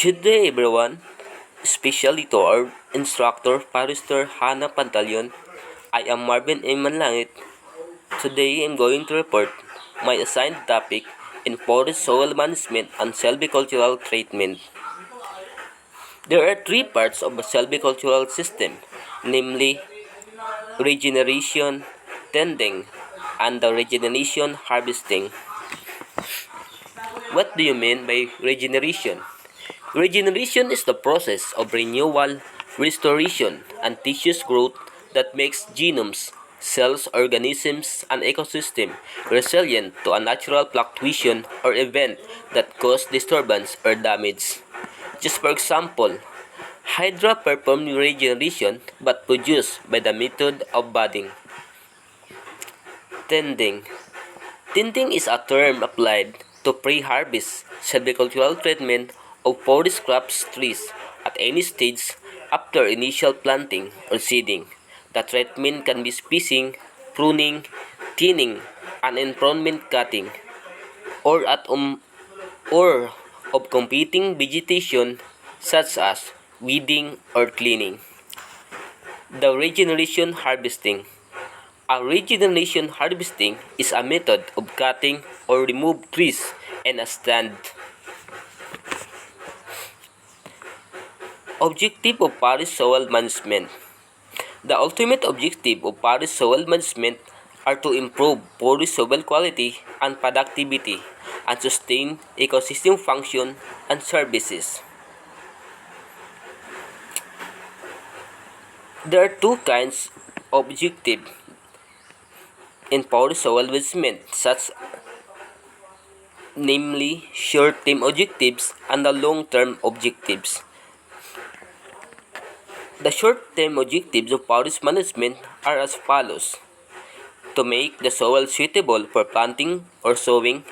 Good day everyone, especially to our instructor, Parister Hannah Pantaleon. I am Marvin A. Manlangit. Today I am going to report my assigned topic in forest soil management and silvicultural treatment. There are three parts of a silvicultural system, namely regeneration, tending, and the regeneration harvesting. What do you mean by regeneration? Regeneration is the process of renewal, restoration, and tissues growth that makes genomes, cells, organisms, and ecosystem resilient to a natural fluctuation or event that cause disturbance or damage. Just for example, Hydra perform regeneration but produced by the method of budding. Tending. Tending is a term applied to pre-harvest silvicultural treatment of forest crops trees at any stage after initial planting or seeding. The treatment can be spacing, pruning, thinning, and environment cutting, or or of competing vegetation such as weeding or cleaning. The regeneration harvesting. A regeneration harvesting is a method of cutting or remove trees in a stand. Objective of forest soil management. The ultimate objective of forest soil management are to improve forest soil quality and productivity and sustain ecosystem function and services. There are two kinds of objective in forest soil management, such namely short-term objectives and the long-term objectives. The short-term objectives of forest management are as follows: to make the soil suitable for planting or sowing,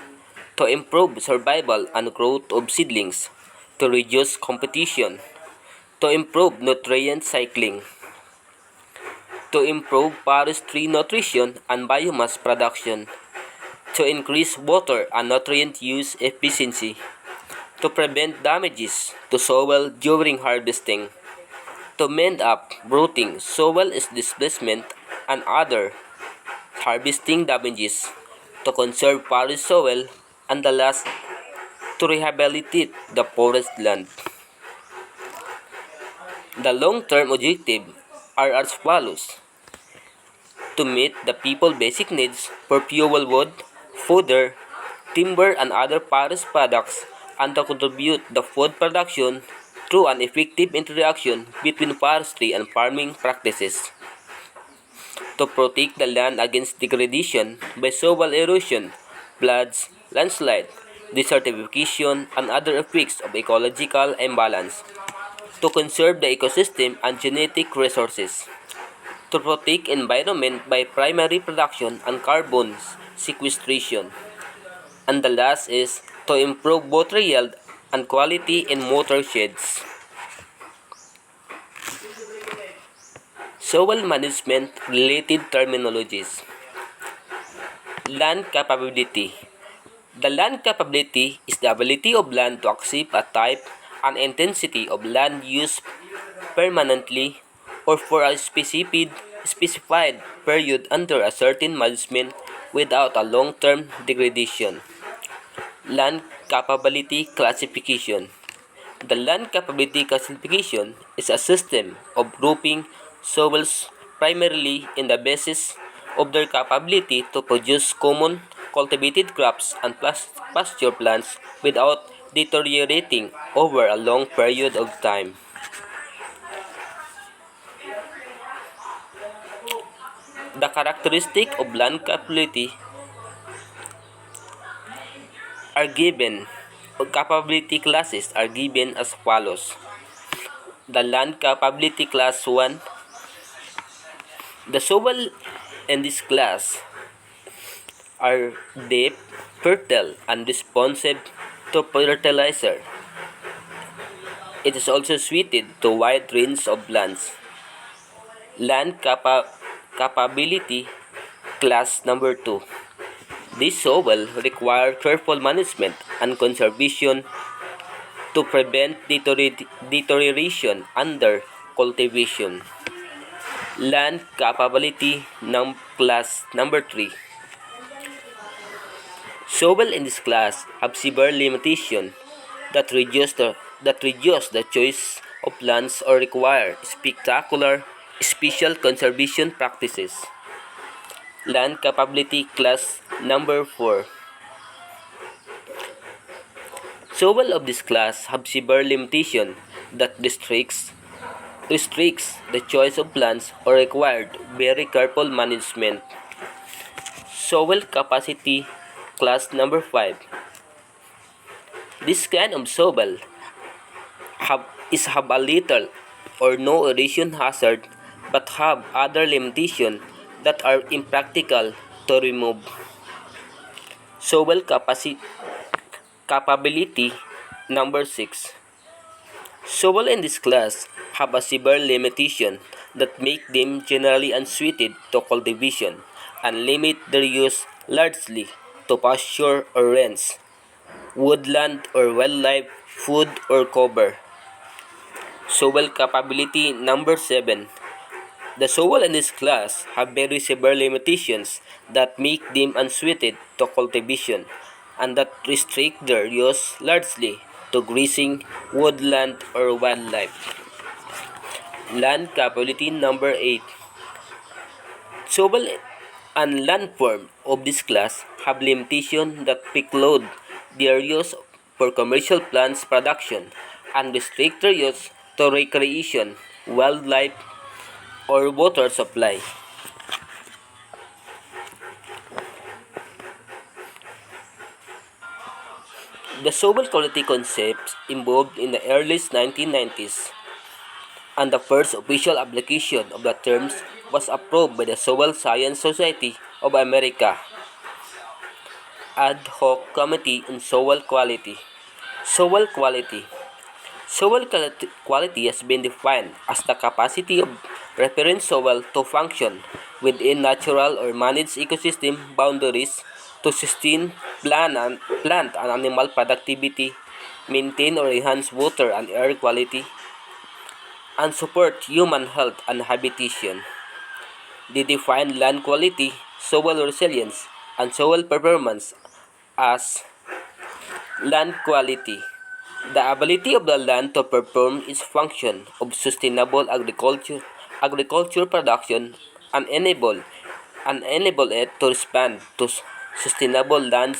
to improve survival and growth of seedlings, to reduce competition, to improve nutrient cycling, to improve forestry nutrition and biomass production, to increase water and nutrient use efficiency, to prevent damages to soil during harvesting, to mend up rotting, soil displacement, and other harvesting damages, to conserve forest soil, and the last, to rehabilitate the forest land. The long-term objectives are as follows: to meet the people's basic needs for fuel wood, fodder, timber, and other forest products, and to contribute the food production through an effective interaction between forestry and farming practices, to protect the land against degradation by soil erosion, floods, landslide, desertification, and other effects of ecological imbalance, to conserve the ecosystem and genetic resources, to protect environment by primary production and carbon sequestration, and the last is to improve water yield and quality in watersheds. Soil management related terminologies. Land capability. The land capability is the ability of land to accept a type and intensity of land use permanently or for a specified period under a certain management without a long-term degradation. Land capability classification. The land capability classification is a system of grouping soils primarily in the basis of their capability to produce common cultivated crops and pasture plants without deteriorating over a long period of time. The characteristics of land capability are given, or capability classes are given as follows. The land capability class 1. The soil in this class are deep, fertile, and responsive to fertilizer. It is also suited to wide range of plants. Land capability class number 2. This soil require careful management and conservation to prevent deterioration under cultivation. Land capability class number 3. Soil in this class have severe limitation that reduce the choice of lands or require spectacular special conservation practices. Land capability class number 4. Soil of this class have severe limitation that restricts the choice of plants or required very careful management. Soil capacity class number 5. This kind of soil have a little or no erosion hazard but have other limitations that are impractical to remove. Soil capability number 6. Soil in this class have a severe limitation that make them generally unsuited to cultivation and limit their use largely to pasture or range, woodland or wildlife, food or cover. Soil capability number 7. The soil in this class have very severe limitations that make them unsuited to cultivation and that restrict their use largely to grazing, woodland, or wildlife. Land capability number 8. Soil and landform of this class have limitations that preclude their use for commercial plants production and restrict their use to recreation, wildlife, or water supply. The soil quality concepts evolved in the early 1990s, and the first official application of the terms was approved by the Soil Science Society of America Ad Hoc Committee on Soil Quality. Soil quality. Soil quality has been defined as the capacity of reference soil to function within natural or managed ecosystem boundaries to sustain plant and animal productivity, maintain or enhance water and air quality, and support human health and habitation. They define land quality, soil resilience, and soil performance as land quality. The ability of the land to perform its function of sustainable agriculture production and enable it to respond to sustainable land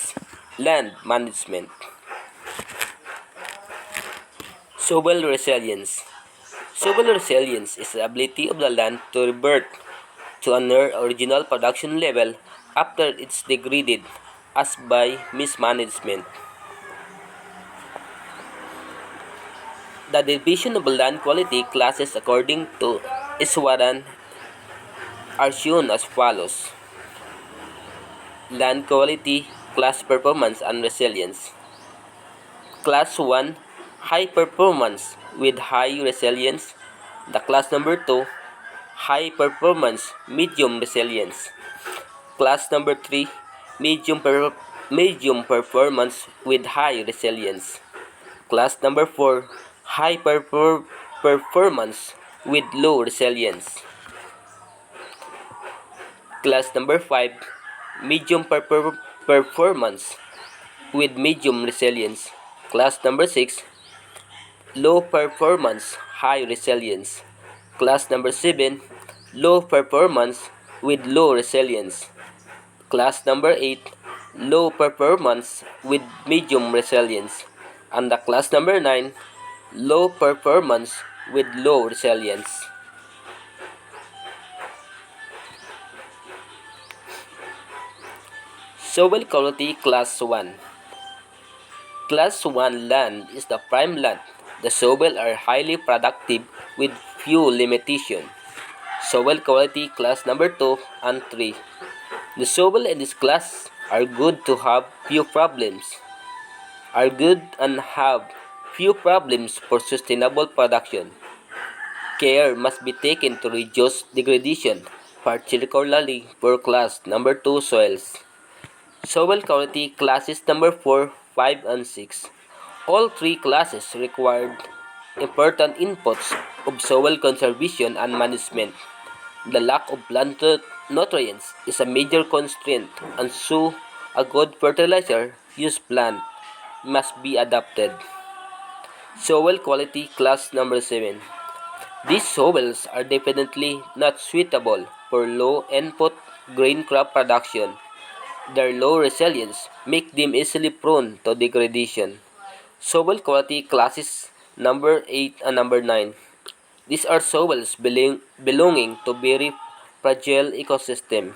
management. Soil resilience. Soil resilience is the ability of the land to revert to a near original production level after it's degraded as by mismanagement. The division of land quality classes according to Iswaran are shown as follows. Land quality, class performance and resilience. Class 1, high performance with high resilience. The class number 2, high performance, medium resilience. Class number 3, medium performance with high resilience. Class number 4, high performance with low resilience. Class number 5, medium performance with medium resilience. Class number 6, low performance, high resilience. Class number 7, low performance with low resilience. Class number 8, low performance with medium resilience. And the class number 9, low performance with low resilience. Soil quality class 1. Class 1 land is the prime land. The soil are highly productive with few limitations. Soil quality class number 2 and 3. The soil in this class are good to have few problems. Are good and have few problems for sustainable production. Care must be taken to reduce degradation, particularly for class number 2 soils. Soil quality classes number 4, 5, and 6. All three classes required important inputs of soil conservation and management. The lack of plant nutrients is a major constraint, and so a good fertilizer use plan must be adopted. Soil quality class number 7. These soils are definitely not suitable for low input grain crop production. Their low resilience make them easily prone to degradation. Soil quality classes number 8 and number 9. These are soils belonging to very fragile ecosystems.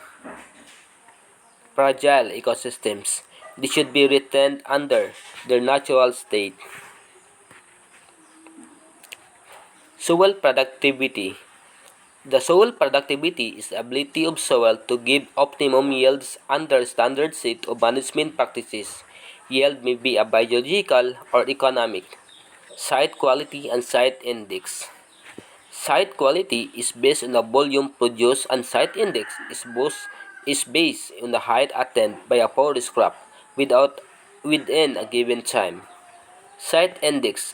They should be retained under their natural state. Soil productivity. The soil productivity is the ability of soil to give optimum yields under standard set of management practices. Yield may be a biological or economic. Site quality and site index. Site quality is based on the volume produced and site index is based on the height attained by a forest crop within a given time. Site index.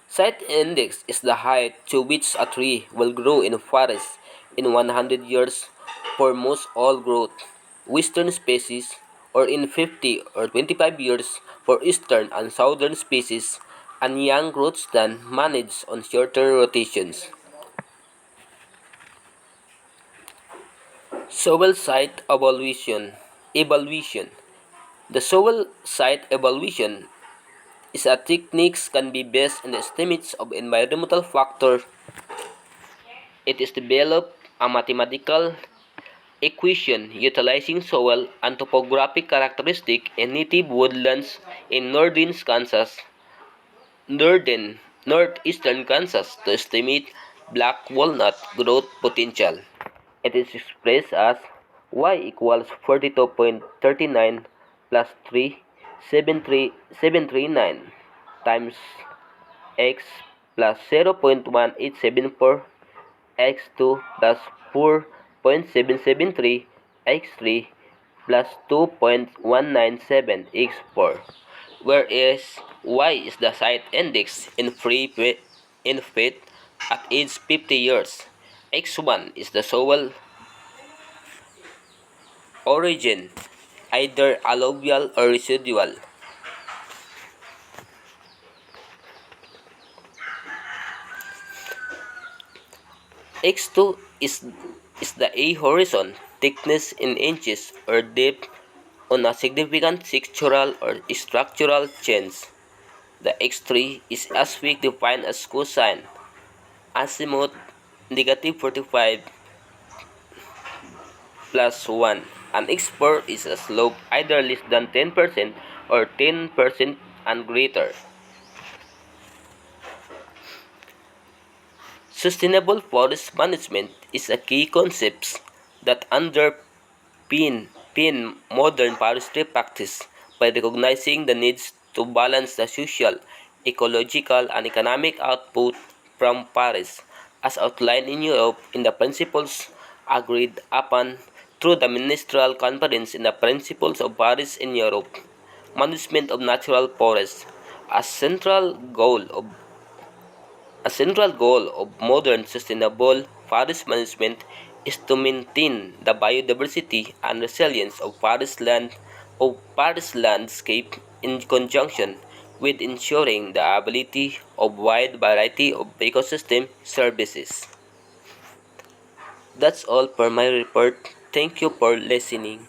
Site index is the height to which a tree will grow in a forest in 100 years for most all growth, western species, or in 50 or 25 years for eastern and southern species, and young growths then managed on shorter rotations. Soil site evaluation. The soil site evaluation is a techniques can be based on the estimates of environmental factors. It is developed a mathematical equation utilizing soil and topographic characteristics in native woodlands in northeastern Kansas to estimate black walnut growth potential. It is expressed as y equals 42.39 plus 3,739 times x plus 0.1874 x2 plus 4.773 x3 plus 2.197 x4, whereas y is the site index in feet at age 50 years. X1 is the soil origin, either alluvial or residual. X2 is the A horizon thickness in inches or depth on a significant textural or structural change. The X3 is as we define as cosine, azimuth -45 plus 1, and X4 is a slope either less than 10% or 10% and greater. Sustainable forest management is a key concept that underpin modern forestry practice by recognizing the needs to balance the social, ecological, and economic output from forests, as outlined in Europe in the principles agreed upon through the Ministerial Conference in the Principles of Forests in Europe. Management of natural forests, a central goal of modern sustainable forest management is to maintain the biodiversity and resilience of forest landscape in conjunction with ensuring the ability of wide variety of ecosystem services. That's all for my report. Thank you for listening.